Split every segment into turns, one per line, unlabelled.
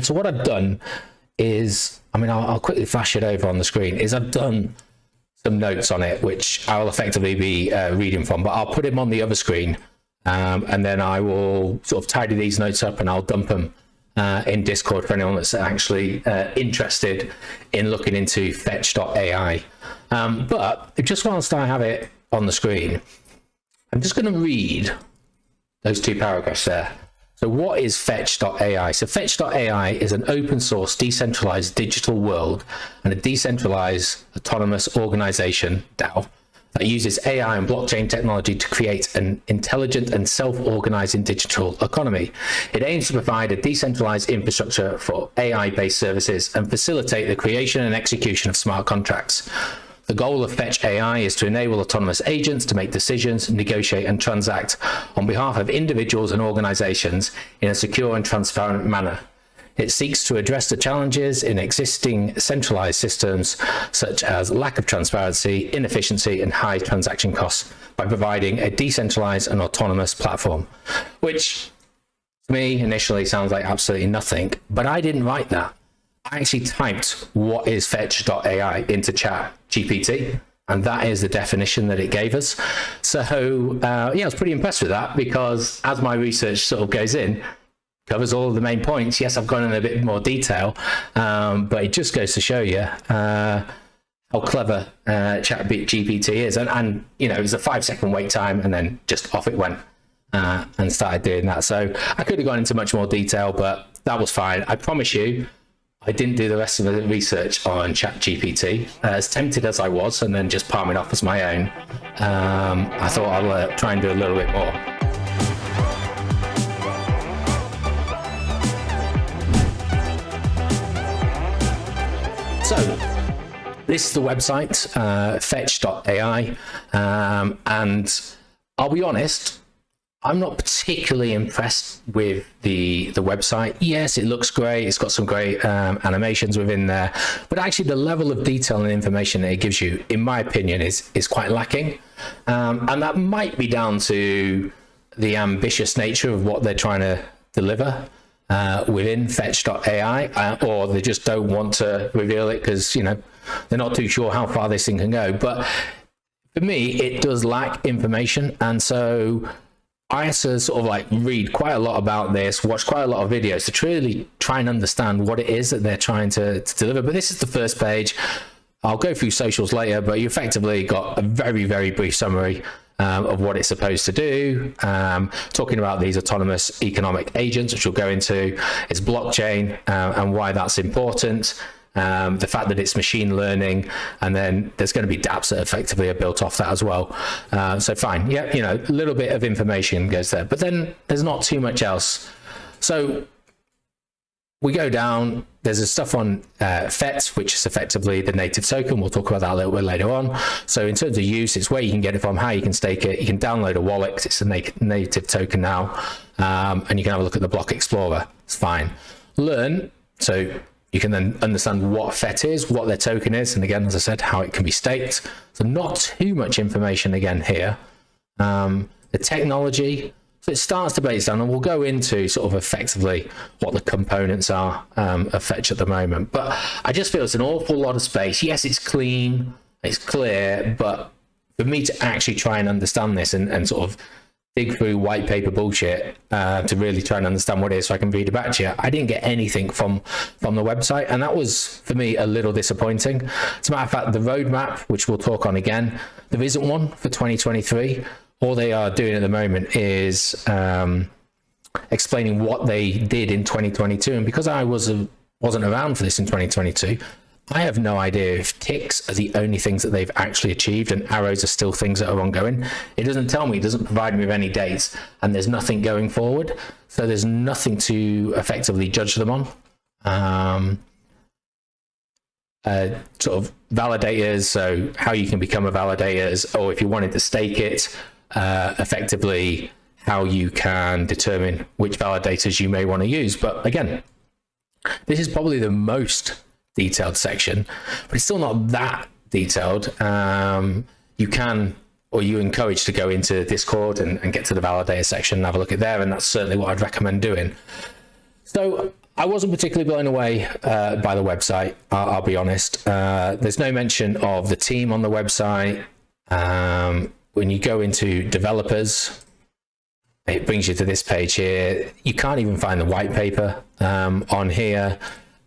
So what I've done is, I mean, I'll quickly flash it over on the screen, is I've done some notes on it, which I'll effectively be reading from, but I'll put them on the other screen, and then I will sort of tidy these notes up and I'll dump them in Discord for anyone that's actually interested in looking into fetch.ai. But just whilst I have it on the screen, I'm just going to read those two paragraphs there. So what is fetch.ai? So fetch.ai is an open source, decentralized digital world and a decentralized autonomous organization, DAO, that uses AI and blockchain technology to create an intelligent and self-organizing digital economy. It aims to provide a decentralized infrastructure for AI-based services and facilitate the creation and execution of smart contracts. The goal of Fetch AI is to enable autonomous agents to make decisions, negotiate, and transact on behalf of individuals and organizations in a secure and transparent manner. It seeks to address the challenges in existing centralized systems, such as lack of transparency, inefficiency, and high transaction costs, by providing a decentralized and autonomous platform, which to me initially sounds like absolutely nothing, but I didn't write that. I actually typed what is fetch.ai into chat GPT, and that is the definition that it gave us. So yeah, I was pretty impressed with that, because as my research sort of goes in, covers all of the main points. Yes, I've gone in a bit more detail, but it just goes to show you how clever chat GPT is. And you know, it was a 5-second wait time, and then just off it went and started doing that. So I could have gone into much more detail, but that was fine. I promise you, I didn't do the rest of the research on ChatGPT. As tempted as I was, and then just palming off as my own, I thought I'll try and do a little bit more. So this is the website, fetch.ai, and I'll be honest, I'm not particularly impressed with the website. Yes, it looks great. It's got some great animations within there, but actually the level of detail and information that it gives you, in my opinion, is quite lacking. And that might be down to the ambitious nature of what they're trying to deliver within fetch.ai, or they just don't want to reveal it because, you know, they're not too sure how far this thing can go. But for me, it does lack information, and so I had to sort of like read quite a lot about this, watch quite a lot of videos to truly try and understand what it is that they're trying to deliver. But this is the first page. I'll go through socials later, but you effectively got a very, very brief summary of what it's supposed to do, talking about these autonomous economic agents, which we'll go into, its blockchain and why that's important, the fact that it's machine learning, and then there's going to be dApps that effectively are built off that as well. So fine, yeah, you know, a little bit of information goes there, but then there's not too much else. So we go down, there's a stuff on FET, which is effectively the native token. We'll talk about that a little bit later on. So in terms of use, it's where you can get it from, how you can stake it. You can download a wallet, it's a native token now, and you can have a look at the block explorer. It's fine. Learn, so you can then understand what FET is, what their token is, and again, as I said, how it can be staked. So not too much information again here. The technology, so it starts to break down, and we'll go into sort of effectively what the components are of Fetch at the moment. But I just feel it's an awful lot of space. Yes, it's clean, it's clear, but for me to actually try and understand this and sort of dig through white paper bullshit to really try and understand what it is so I can read it back to you, I didn't get anything from the website, and that was for me a little disappointing. As a matter of fact, the roadmap, which we'll talk on again, there isn't one for 2023. All they are doing at the moment is explaining what they did in 2022, and because I wasn't around for this in 2022, I have no idea if ticks are the only things that they've actually achieved and arrows are still things that are ongoing. It doesn't tell me, it doesn't provide me with any dates, and there's nothing going forward, so there's nothing to effectively judge them on. Sort of validators, so how you can become a validator, or if you wanted to stake it, effectively how you can determine which validators you may want to use. But again, this is probably the most detailed section, but it's still not that detailed. You can, or you encourage to go into Discord and get to the validator section and have a look at there, and that's certainly what I'd recommend doing. So I wasn't particularly blown away by the website, I'll be honest. There's no mention of the team on the website. When you go into developers, it brings you to this page here. You can't even find the white paper on here.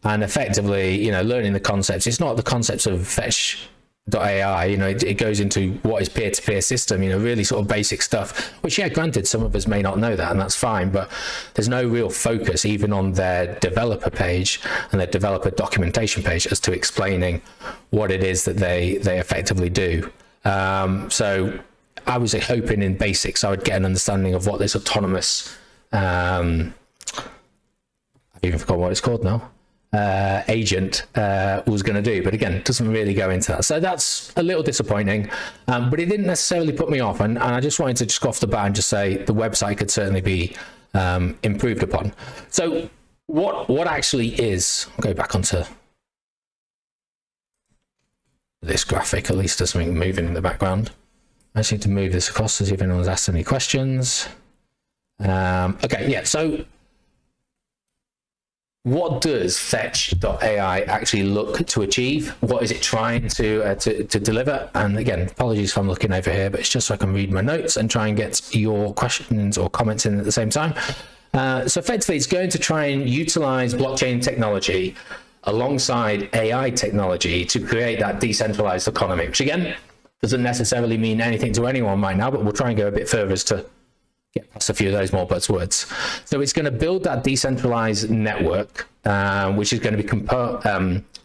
And effectively, you know, learning the concepts, it's not the concepts of fetch.ai, you know, it goes into what is peer-to-peer system, you know, really sort of basic stuff, which, yeah, granted, some of us may not know that, and that's fine, but there's no real focus even on their developer page and their developer documentation page as to explaining what it is that they effectively do. So I was hoping in basics I would get an understanding of what this autonomous, I've even forgotten what it's called now, agent was going to do, but again, it doesn't really go into that. So that's a little disappointing, but it didn't necessarily put me off, and I just wanted to just go off the bat and just say the website could certainly be improved upon. So what actually is, I'll go back onto this graphic, at least there's something moving in the background. I just need to move this across to see if anyone's asked any questions. Okay, yeah, so what does fetch.ai actually look to achieve? What is it trying to deliver? And again, apologies if I'm looking over here, but it's just so I can read my notes and try and get your questions or comments in at the same time. So effectively, it's going to try and utilize blockchain technology alongside AI technology to create that decentralized economy, which again, doesn't necessarily mean anything to anyone right now, but we'll try and go a bit further as to get past a few of those more buzzwords. So it's going to build that decentralized network, which is going to be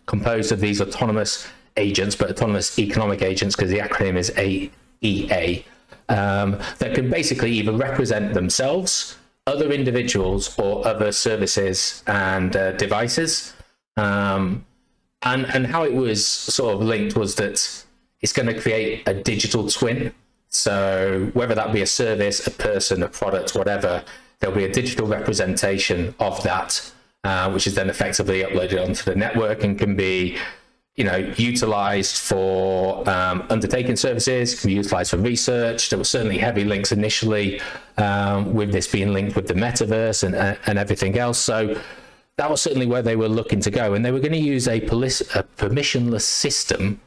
composed of these autonomous agents, but autonomous economic agents, because the acronym is AEA, that can basically either represent themselves, other individuals, or other services and devices. And how it was sort of linked was that it's going to create a digital twin. So whether that be a service, a person, a product, whatever, there'll be a digital representation of that, which is then effectively uploaded onto the network and can be, you know, utilized for undertaking services, can be utilized for research. There were certainly heavy links initially with this being linked with the metaverse and everything else. So that was certainly where they were looking to go. And they were going to use a permissionless system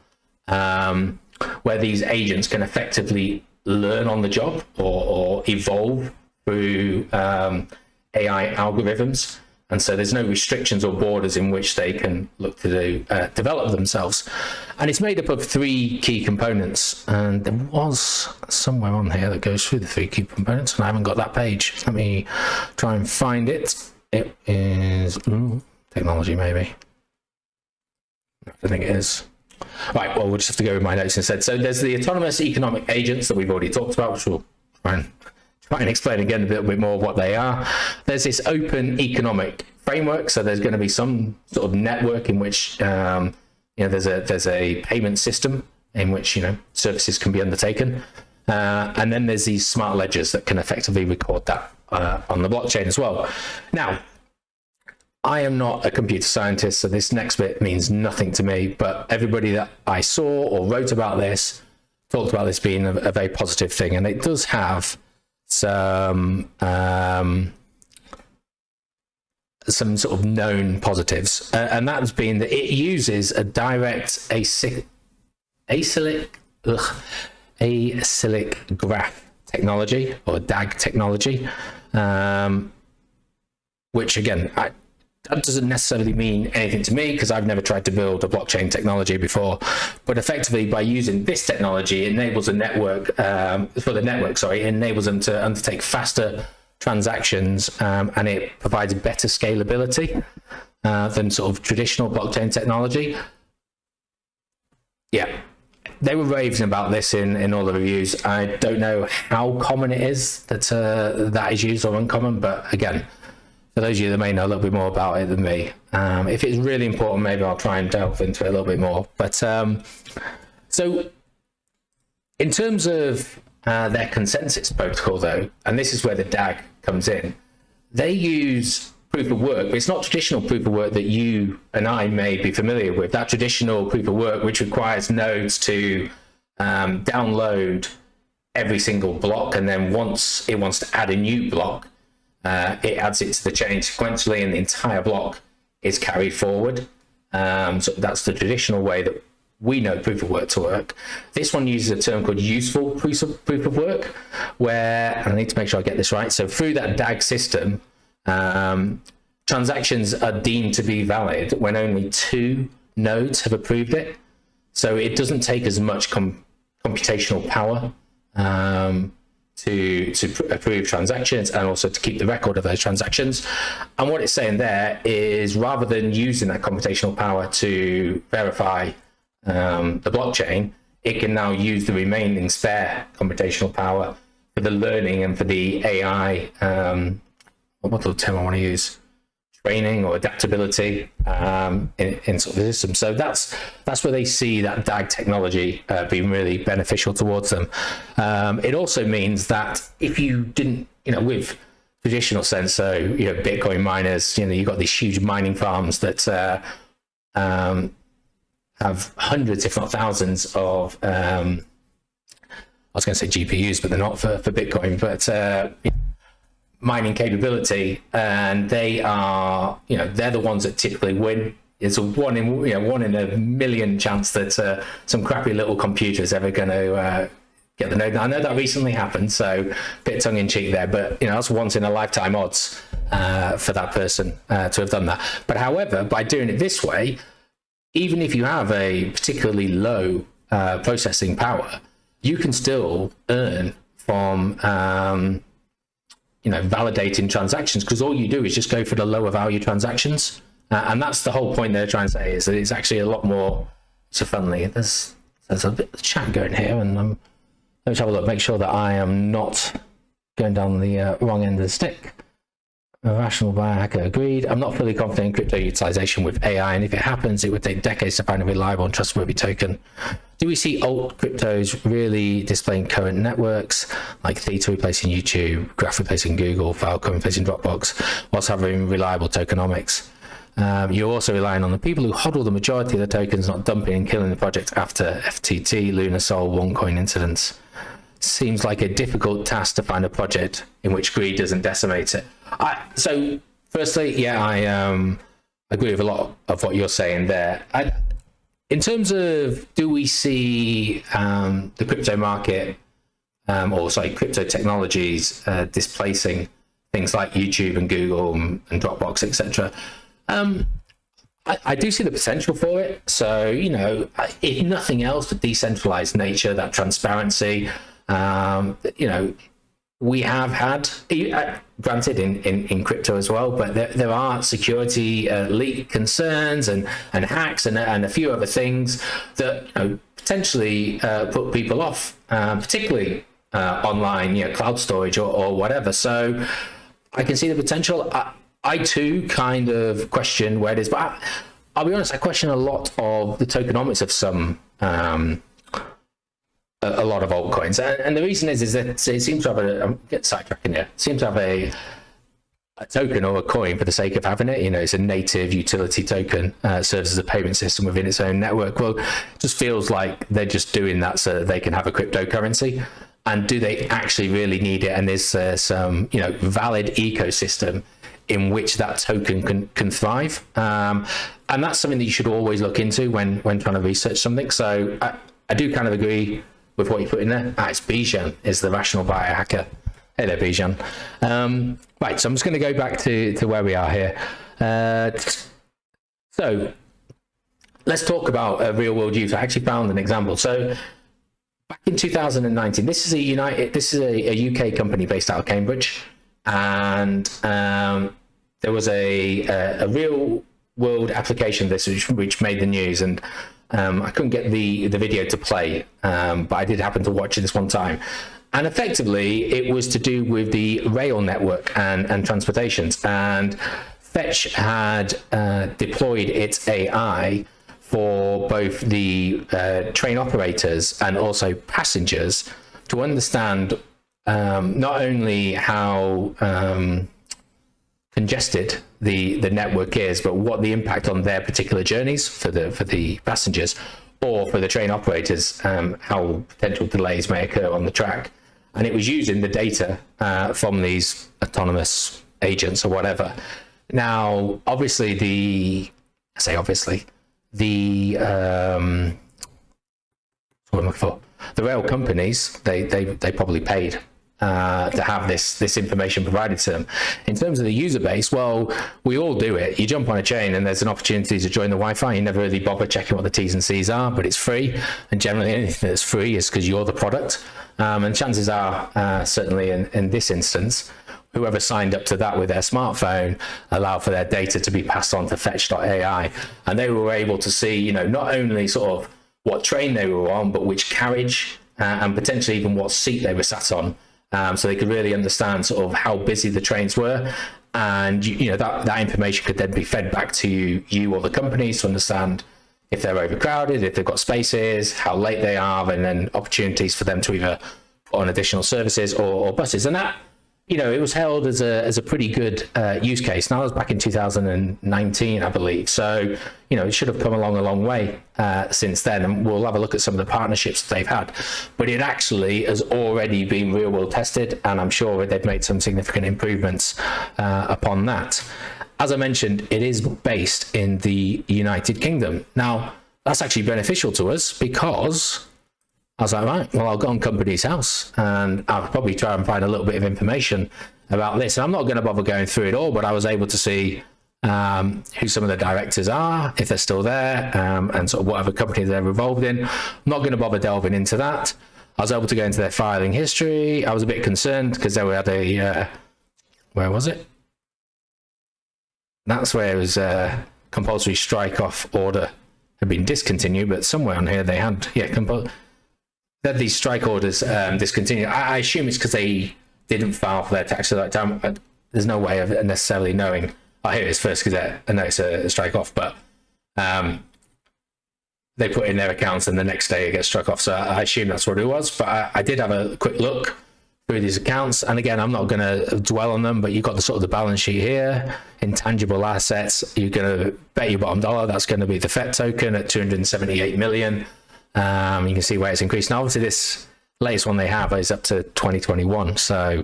where these agents can effectively learn on the job or evolve through AI algorithms. And so there's no restrictions or borders in which they can look to develop themselves. And it's made up of three key components. And there was somewhere on here that goes through the three key components, and I haven't got that page. Let me try and find it. It is technology, maybe. I think it is. Right, well, we'll just have to go with my notes instead. So there's the autonomous economic agents that we've already talked about, which we'll try and explain again a little bit more what they are. There's this open economic framework, so there's going to be some sort of network in which you know, there's a payment system in which, you know, services can be undertaken, and then there's these smart ledgers that can effectively record that on the blockchain as well. Now, I am not a computer scientist, so this next bit means nothing to me, but everybody that I saw or wrote about this talked about this being a very positive thing, and it does have some sort of known positives, and that's been that it uses a direct acyclic graph technology, or DAG technology, which again, that doesn't necessarily mean anything to me because I've never tried to build a blockchain technology before, but effectively by using this technology, it enables a network, it enables them to undertake faster transactions, and it provides better scalability than sort of traditional blockchain technology. Yeah, they were raving about this in all the reviews. I don't know how common it is that that is used or uncommon, but again, for those of you that may know a little bit more about it than me, if it's really important, maybe I'll try and delve into it a little bit more. But so in terms of their consensus protocol, though, and this is where the DAG comes in, they use proof of work, but it's not traditional proof of work that you and I may be familiar with. That traditional proof of work, which requires nodes to download every single block, and then once it wants to add a new block, it adds it to the chain sequentially, and the entire block is carried forward. So that's the traditional way that we know proof of work to work. This one uses a term called useful proof of work, where, and I need to make sure I get this right, so through that DAG system, transactions are deemed to be valid when only 2 nodes have approved it. So it doesn't take as much computational power to approve transactions, and also to keep the record of those transactions. And what it's saying there is, rather than using that computational power to verify the blockchain, it can now use the remaining spare computational power for the learning and for the AI, what the term I want to use, training or adaptability in sort of the system. So that's where they see that DAG technology being really beneficial towards them. It also means that if you didn't, with traditional sense, so Bitcoin miners, you've got these huge mining farms that have hundreds, if not thousands, of I was going to say GPUs, but they're not for Bitcoin, but mining capability, and they are, they're the ones that typically win. It's a one in a million chance that some crappy little computer is ever going to get the node. Now, I know that recently happened, so a bit tongue in cheek there, but that's once in a lifetime odds for that person to have done that. But however, by doing it this way, even if you have a particularly low processing power, you can still earn from validating transactions, because all you do is just go for the lower value transactions, and that's the whole point they're trying to say, is that it's actually a lot more. So funnily, there's a bit of chat going here, and let's have a look, make sure that I am not going down the wrong end of the stick. A rational biohacker agreed. I'm not fully confident in crypto utilization with AI, and if it happens, it would take decades to find a reliable and trustworthy token. Do we see alt cryptos really displaying current networks, like Theta replacing YouTube, Graph replacing Google, Filecoin replacing Dropbox, whilst having reliable tokenomics? You're also relying on the people who hodl the majority of the tokens, not dumping and killing the project after FTT, Luna Sol, OneCoin incidents. Seems like a difficult task to find a project in which greed doesn't decimate it. So firstly, I agree with a lot of what you're saying there. In terms of, do we see the crypto market, crypto technologies displacing things like YouTube and Google and Dropbox, etc.? I do see the potential for it. So, if nothing else, the decentralized nature, that transparency, we have had, granted in crypto as well, but there are security leak concerns and hacks and a few other things that potentially put people off, particularly online, cloud storage or whatever. So I can see the potential. I too kind of question where it is, but I'll be honest, I question a lot of the tokenomics of some a lot of altcoins, and the reason is that it seems to have I'm getting sidetracking here. It seems to have a token or a coin for the sake of having it. It's a native utility token, serves as a payment system within its own network. Well, it just feels like they're just doing that so that they can have a cryptocurrency. And do they actually really need it? And is there some valid ecosystem in which that token can thrive? And that's something that you should always look into when trying to research something. So I do kind of agree with what you put in there. It's Bijan is the rational biohacker. Hey there, Bijan. Right, so I'm just going to go back to where we are here. So let's talk about a real world use. I actually found an example. So back in 2019, this is a UK company based out of Cambridge, and there was a real world application of this which made the news, and I couldn't get the video to play, but I did happen to watch it this one time. And effectively, it was to do with the rail network and transportations. And Fetch had deployed its AI for both the train operators and also passengers to understand not only how congested the network is, but what the impact on their particular journeys for the passengers, or for the train operators, how potential delays may occur on the track. And it was using the data from these autonomous agents or whatever. Now, obviously, the what am I for? The rail companies, they probably paid to have this information provided to them. In terms of the user base, well, we all do it. You jump on a train and there's an opportunity to join the Wi-Fi. You never really bother checking what the T's and C's are, but it's free. And generally anything that's free is because you're the product. And chances are, certainly in this instance, whoever signed up to that with their smartphone allowed for their data to be passed on to fetch.ai. And they were able to see, you know, not only sort of what train they were on, but which carriage and potentially even what seat they were sat on. So they could really understand sort of how busy the trains were. And, you know, that information could then be fed back to you or the companies to understand if they're overcrowded, if they've got spaces, how late they are, and then opportunities for them to either put on additional services or buses. And that, you know, it was held as a pretty good use case. Now, that was back in 2019, I believe. So, you know, it should have come along a long way since then. And we'll have a look at some of the partnerships that they've had. But it actually has already been real world tested, and I'm sure they've made some significant improvements upon that. As I mentioned, it is based in the United Kingdom. Now, that's actually beneficial to us because I was like, right, well, I'll go on Companies House and I'll probably try and find a little bit of information about this. And I'm not going to bother going through it all, but I was able to see who some of the directors are, if they're still there, and sort of whatever company they're involved in. I'm not going to bother delving into that. I was able to go into their filing history. I was a bit concerned because they had a, where was it? That's where it was a compulsory strike-off order had been discontinued, but somewhere on here they had, that these strike orders discontinued. I assume it's because they didn't file for their tax at that time. There's no way of necessarily knowing. Oh, here it is, First Gazette. I know it's a strike off, but they put in their accounts and the next day it gets struck off. So I assume that's what it was. But I did have a quick look through these accounts. And again, I'm not going to dwell on them, but you've got the sort of the balance sheet here, intangible assets. You're going to bet your bottom dollar that's going to be the FET token at 278 million. You can see where it's increased. Now, obviously, this latest one they have is up to 2021, so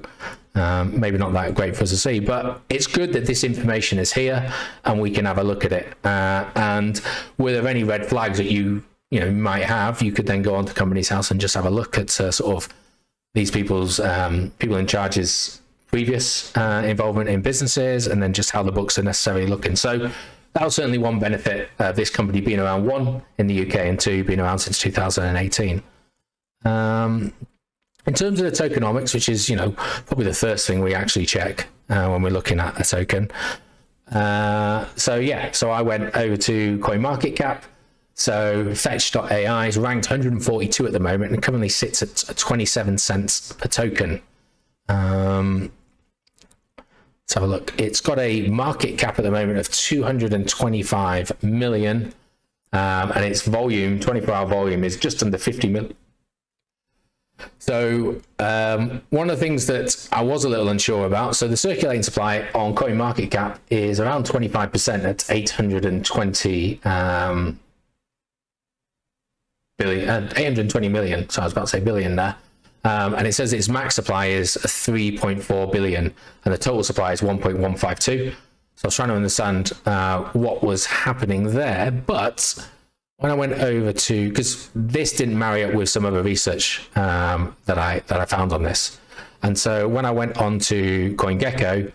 maybe not that great for us to see. But it's good that this information is here and we can have a look at it. And were there any red flags that you might have, you could then go on to Companies House and just have a look at sort of these people's people in charge's previous involvement in businesses, and then just how the books are necessarily looking. So that was certainly one benefit of this company being around, one, in the UK, and two, being around since 2018. In terms of the tokenomics, which is, probably the first thing we actually check when we're looking at a token. So I went over to CoinMarketCap. So fetch.ai is ranked 142 at the moment and currently sits at 27 cents per token. Let's have a look. It's got a market cap at the moment of 225 million, and its volume, 24-hour volume, is just under 50 million. So one of the things that I was a little unsure about, so the circulating supply on CoinMarketCap is around 25% at 820 million. So I was about to say billion there. And it says its max supply is 3.4 billion and the total supply is 1.152. So I was trying to understand what was happening there. But when I went over to, because this didn't marry up with some other research that I found on this. And so when I went on to CoinGecko,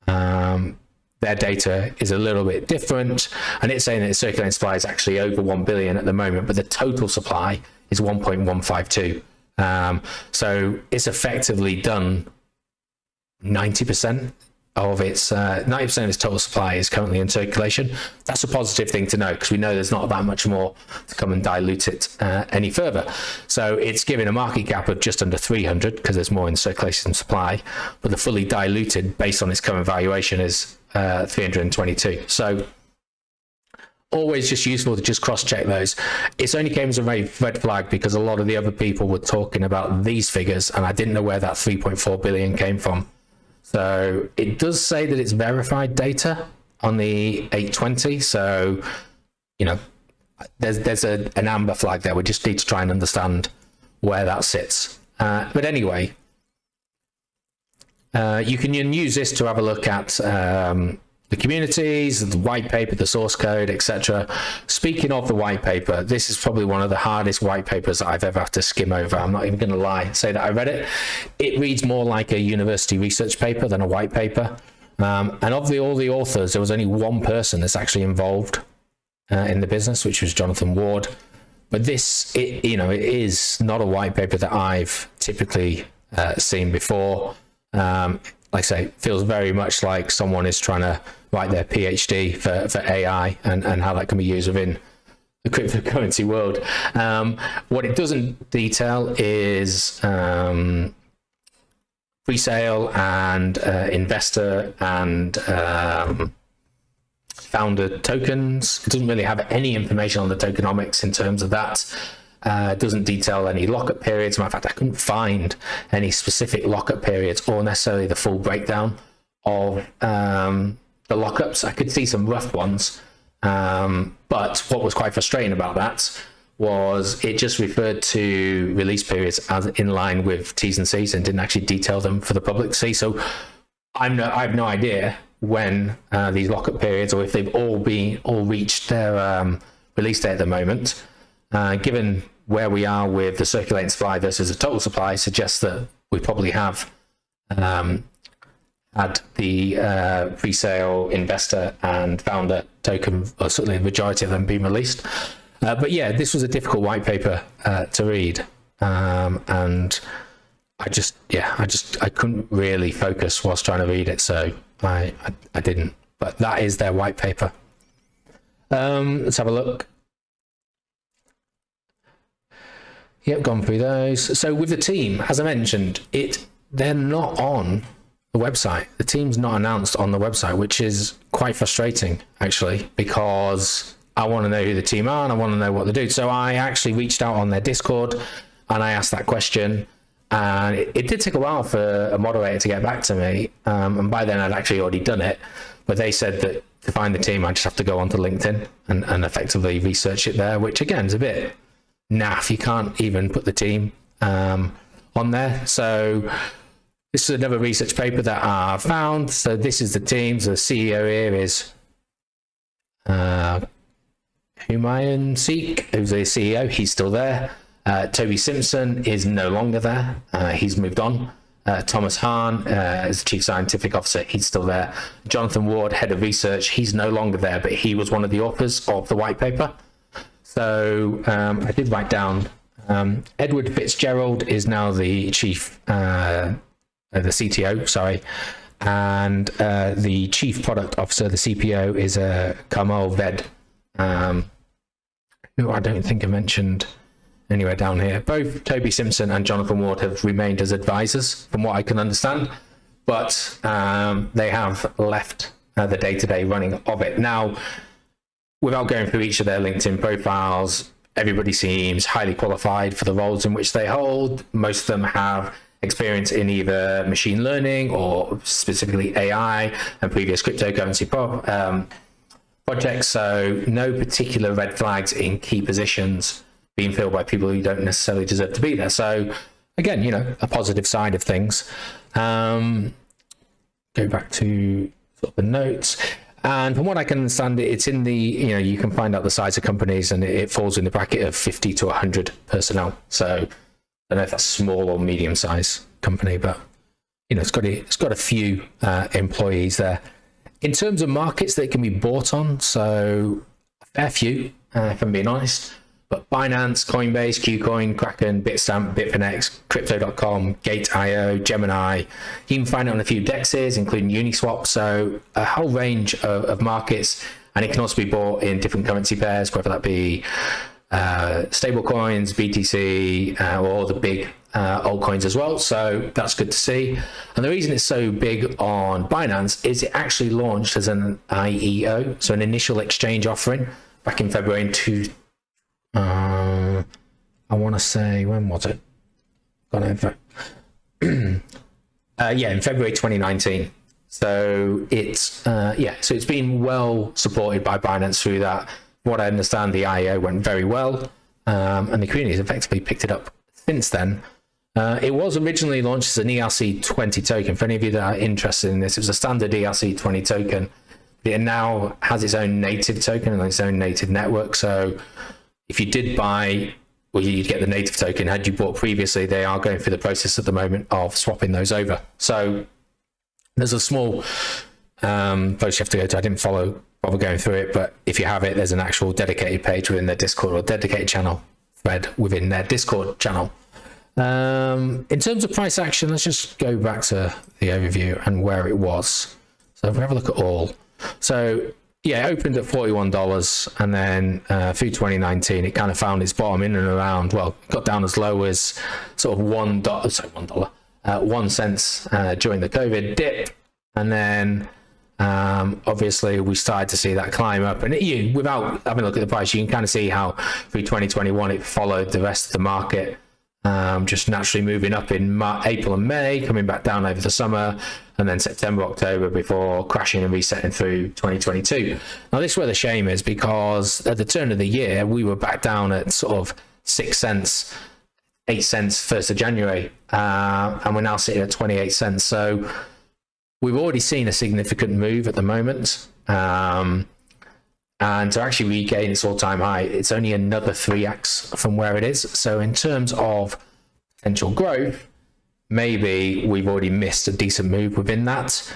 their data is a little bit different. And it's saying that the circulating supply is actually over 1 billion at the moment, but the total supply is 1.152. So it's effectively done 90% of its 90% of its total supply is currently in circulation. That's a positive thing to know because we know there's not that much more to come and dilute it any further. So it's given a market cap of just under 300 because there's more in circulation supply, but the fully diluted based on its current valuation is 322. So always just useful to just cross-check those. It's only came as a red flag because a lot of the other people were talking about these figures and I didn't know where that 3.4 billion came from. So it does say that it's verified data on the 820. So, there's an amber flag there. We just need to try and understand where that sits. But anyway, You can use this to have a look at the communities, the white paper, the source code, etc. Speaking of the white paper, this is probably one of the hardest white papers that I've ever had to skim over. I'm not even going to lie, say that I read it. It reads more like a university research paper than a white paper. And of all the authors, there was only one person that's actually involved in the business, which was Jonathan Ward. But this, it is not a white paper that I've typically seen before. Like I say, feels very much like someone is trying to write their PhD for AI and how that can be used within the cryptocurrency world. What it doesn't detail is pre-sale and investor and founder tokens. It doesn't really have any information on the tokenomics in terms of that. Doesn't detail any lockup periods. As a matter of fact, I couldn't find any specific lockup periods or necessarily the full breakdown of the lockups. I could see some rough ones, but what was quite frustrating about that was it just referred to release periods as in line with T's and C's and didn't actually detail them for the public to see. So I have no idea when these lockup periods, or if they've all reached their release date at the moment. Given where we are with the circulating supply versus the total supply, suggests that we probably have had the pre-sale investor and founder token, or certainly the majority of them being released. But yeah, this was a difficult white paper to read, and I couldn't really focus whilst trying to read it, so I didn't. But that is their white paper. Let's have a look. Yep, gone through those. So with the team, as I mentioned, they're not on the website. The team's not announced on the website, which is quite frustrating, actually, because I want to know who the team are and I want to know what they do. So I actually reached out on their Discord and I asked that question. And it did take a while for a moderator to get back to me. And by then I'd actually already done it. But they said that to find the team, I just have to go onto LinkedIn and effectively research it there, which again is a bit naff. You can't even put the team on there. So this is another research paper that I found. So this is the team. So the CEO here is Humayun Sheikh, who's the CEO. He's still there. Toby Simpson is no longer there. He's moved on. Thomas Hahn is the Chief Scientific Officer. He's still there. Jonathan Ward, Head of Research. He's no longer there, but he was one of the authors of the white paper. So I did write down Edward Fitzgerald is now the the CTO, sorry, and the Chief Product Officer, the CPO, is Kamal Ved, who I don't think I mentioned anywhere down here. Both Toby Simpson and Jonathan Ward have remained as advisors, from what I can understand, but they have left the day-to-day running of it. Now, without going through each of their LinkedIn profiles, everybody seems highly qualified for the roles in which they hold. Most of them have experience in either machine learning or specifically AI and previous cryptocurrency projects. So no particular red flags in key positions being filled by people who don't necessarily deserve to be there. So again, a positive side of things. Go back to sort of the notes. And from what I can understand, it's in the, you can find out the size of companies and it falls in the bracket of 50 to 100 personnel. So I don't know if that's small or medium size company, but it's got a few employees there. In terms of markets that can be bought on, so a fair few, if I'm being honest. But Binance, Coinbase, KuCoin, Kraken, Bitstamp, Bitfinex, Crypto.com, Gate.io, Gemini. You can find it on a few dexes, including Uniswap. So a whole range of markets, and it can also be bought in different currency pairs, whether that be stable coins, BTC, or the big altcoins as well. So that's good to see. And the reason it's so big on Binance is it actually launched as an IEO, so an initial exchange offering, back in February I want to say, when was it? Gone over. In February 2019. So it's so it's been well supported by Binance through that. From what I understand, the IEO went very well, and the community has effectively picked it up since then. It was originally launched as an ERC20 token. For any of you that are interested in this, it was a standard ERC20 token. It now has its own native token and its own native network. So if you did buy, well, you'd get the native token. Had you bought previously, they are going through the process at the moment of swapping those over. So there's a small post you have to go to. I didn't bother going through it, but if you have it, there's an actual dedicated page within their Discord, or dedicated channel thread within their Discord channel. In terms of price action, let's just go back to the overview and where it was. So if we have a look at all, so yeah, it opened at $41, and then through 2019 it kind of found its bottom in and around, well, it got down as low as sort of $1 1 cent during the COVID dip, and then obviously we started to see that climb up, and without having a look at the price, you can kind of see how through 2021 it followed the rest of the market, just naturally moving up in April and May, coming back down over the summer, and then September, October, before crashing and resetting through 2022. Now this is where the shame is, because at the turn of the year we were back down at sort of 6 cents, 8 cents 1st of January, and we're now sitting at 28 cents. So we've already seen a significant move at the moment, and to actually regain its all-time high, it's only another 3x from where it is. So in terms of potential growth, maybe we've already missed a decent move within that.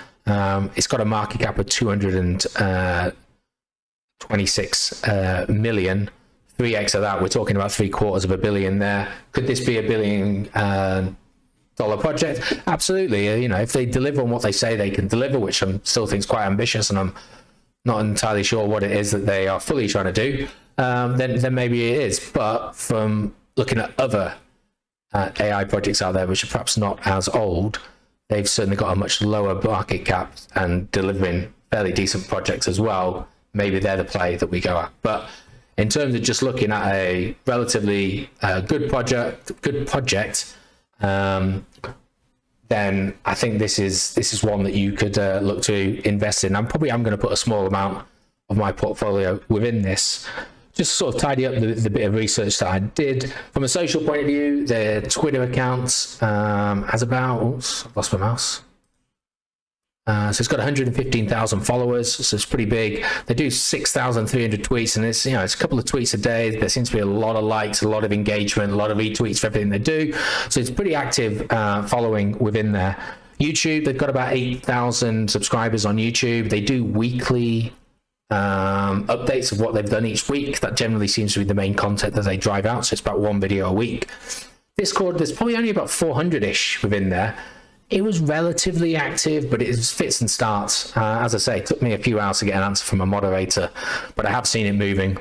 It's got a market cap of 226 million. 3x of that, we're talking about $750 million there. Could this be $1 billion project? Absolutely. You know, if they deliver on what they say they can deliver, which I still think is quite ambitious, and I'm not entirely sure what it is that they are fully trying to do, then maybe it is. But from looking at other AI projects out there, which are perhaps not as old, they've certainly got a much lower market cap and delivering fairly decent projects as well. Maybe they're the play that we go at. But in terms of just looking at a relatively good project, then I think this is one that you could look to invest in. I'm going to put a small amount of my portfolio within this, just sort of tidy up the bit of research that I did. From a social point of view, their Twitter account has about, oops, I've lost my mouse. So it's got 115,000 followers, so it's pretty big. They do 6,300 tweets, and it's, you know, it's a couple of tweets a day. There seems to be a lot of likes, a lot of engagement, a lot of retweets for everything they do. So it's pretty active following within there. YouTube, they've got about 8,000 subscribers on YouTube. They do weekly updates of what they've done each week. That generally seems to be the main content that they drive out, so it's about one video a week. Discord, there's probably only about 400-ish within there. It was relatively active, but it fits and starts. As I say, it took me a few hours to get an answer from a moderator, but I have seen it moving.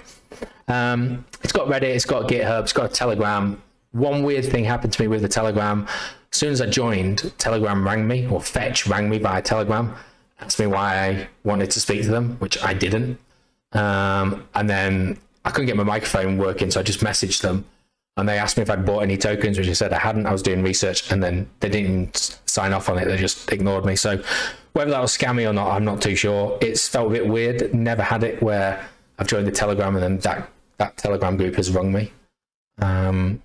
It's got Reddit, it's got GitHub, it's got a Telegram. One weird thing happened to me with the Telegram. As soon as I joined, Telegram rang me, or Fetch rang me via Telegram, asked me why I wanted to speak to them, which I didn't. And then I couldn't get my microphone working, so I just messaged them. And they asked me if I'd bought any tokens, which I said I hadn't. I was doing research, and then they didn't sign off on it. They just ignored me. So whether that was scammy or not, I'm not too sure. It's felt a bit weird. Never had it where I've joined the Telegram and then that Telegram group has rung me. In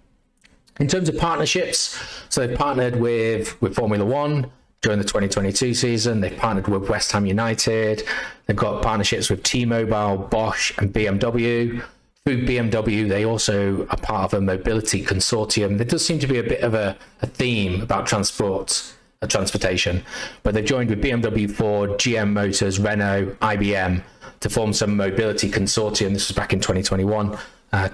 terms of partnerships, so they've partnered with Formula One during the 2022 season. They've partnered with West Ham United. They've got partnerships with T-Mobile, Bosch, and BMW. Through BMW, they also are part of a mobility consortium. There does seem to be a bit of a theme about transportation, but they've joined with BMW, Ford, GM Motors, Renault, IBM to form some mobility consortium. This was back in 2021,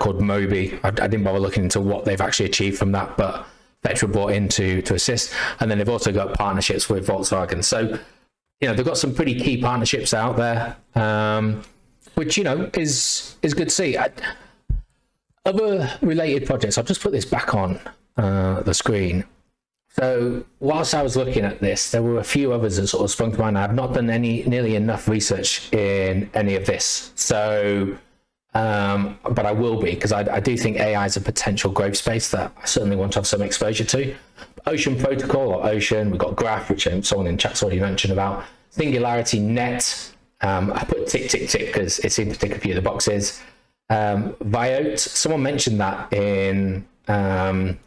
called Mobi. I didn't bother looking into what they've actually achieved from that, but FET were brought in to assist. And then they've also got partnerships with Volkswagen. So, you know, they've got some pretty key partnerships out there. Which, you know, is good to see. Other related projects, I'll just put this back on the screen. So whilst I was looking at this, there were a few others that sort of sprung to mind. I've not done nearly enough research in any of this. So, but I will be, because I do think AI is a potential growth space that I certainly want to have some exposure to. Ocean Protocol, or Ocean, we've got Graph, which someone in chat's already mentioned about. Singularity Net. I put tick because it seemed to tick a few of the boxes. Viote, someone mentioned that in the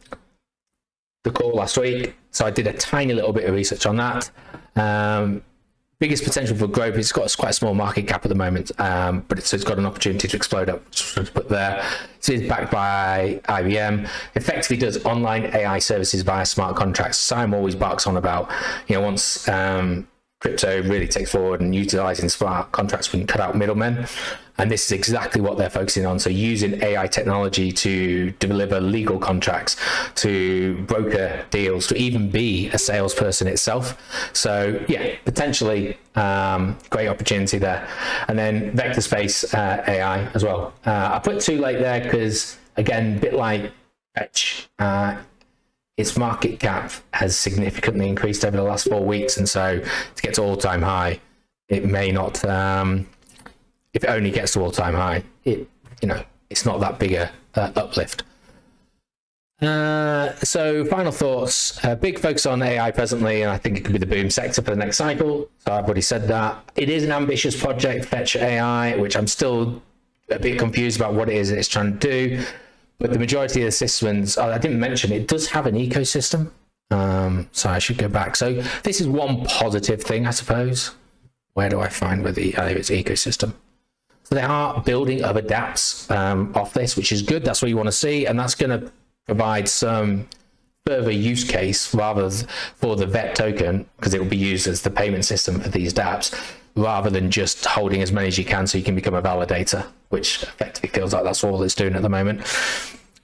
the call last week, so I did a tiny little bit of research on that. Biggest potential for growth. It's got quite a small market cap at the moment, but it's got an opportunity to explode up. To put there, it is backed by IBM. Effectively, does online AI services via smart contracts. Siam always barks on about, once crypto really takes forward and utilizing smart contracts, we can cut out middlemen. And this is exactly what they're focusing on. So using AI technology to deliver legal contracts, to broker deals, to even be a salesperson itself. So yeah, potentially great opportunity there. And then vector space AI as well. I put too late there because, again, a bit like Fetch, its market cap has significantly increased over the last 4 weeks. And so to get to all-time high, it may not... if it only gets to all-time high, it's not that big a uplift. So final thoughts, big focus on AI presently, and I think it could be the boom sector for the next cycle. So I've already said that. It is an ambitious project, fetch.ai, which I'm still a bit confused about what it is it's trying to do. But the majority of the systems, I didn't mention, it does have an ecosystem. So I should go back. So this is one positive thing, I suppose. Where do I find where it's ecosystem? So they are building other dApps off this, which is good. That's what you want to see. And that's going to provide some further use case rather for the VET token, because it will be used as the payment system for these dApps, rather than just holding as many as you can so you can become a validator, which effectively feels like that's all it's doing at the moment.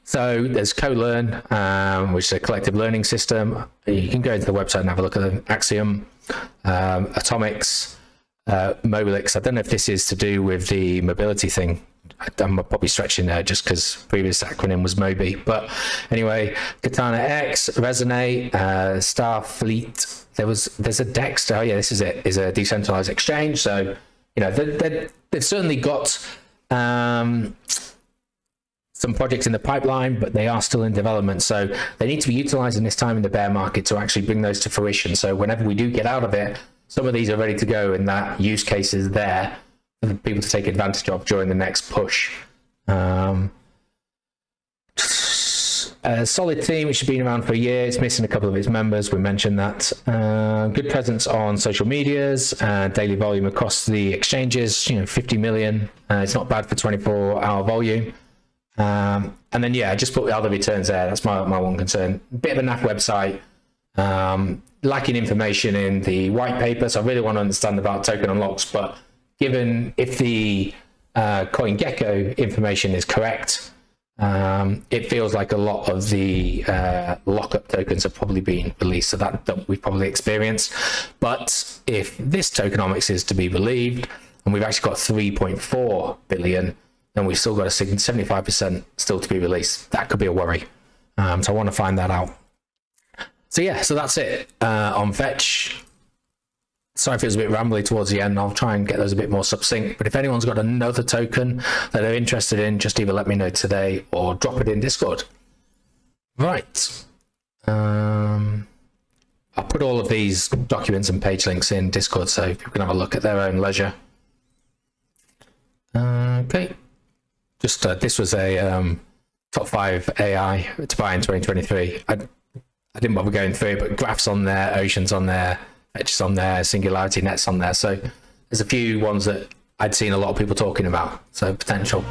So there's CoLearn, which is a collective learning system. You can go into the website and have a look at them. Axiom, Atomics, Mobilix. I don't know if this is to do with the mobility thing. I'm probably stretching there just because previous acronym was Mobi. But anyway, Katana X, Resonate, Starfleet. There's a DEX. Oh yeah, this is it. Is a decentralized exchange. So they've certainly got some projects in the pipeline, but they are still in development. So they need to be utilizing this time in the bear market to actually bring those to fruition. So whenever we do get out of it, some of these are ready to go, and that use case is there for people to take advantage of during the next push. A solid team, which has been around for a year. It's missing a couple of its members. We mentioned that. Good presence on social medias, daily volume across the exchanges, 50 million. It's not bad for 24-hour volume. And then, yeah, I just put the other returns there. That's my one concern. Bit of a naff website. Lacking information in the white paper, so I really want to understand about token unlocks, but given if the CoinGecko information is correct, it feels like a lot of the lockup tokens have probably been released, so that we've probably experienced. But if this tokenomics is to be believed, and we've actually got 3.4 billion, then we've still got a 75% still to be released. That could be a worry. So I want to find that out. So yeah, so that's it on Fetch. Sorry if it was a bit rambly towards the end. I'll try and get those a bit more succinct. But if anyone's got another token that they're interested in, just either let me know today or drop it in Discord. Right. I'll put all of these documents and page links in Discord so people can have a look at their own leisure. Okay. Just this was a top 5 AI to buy in 2023. I didn't bother going through it, but Graph's on there, Ocean's on there, Fetch's on there, Singularity Net's on there. So there's a few ones that I'd seen a lot of people talking about. So potential.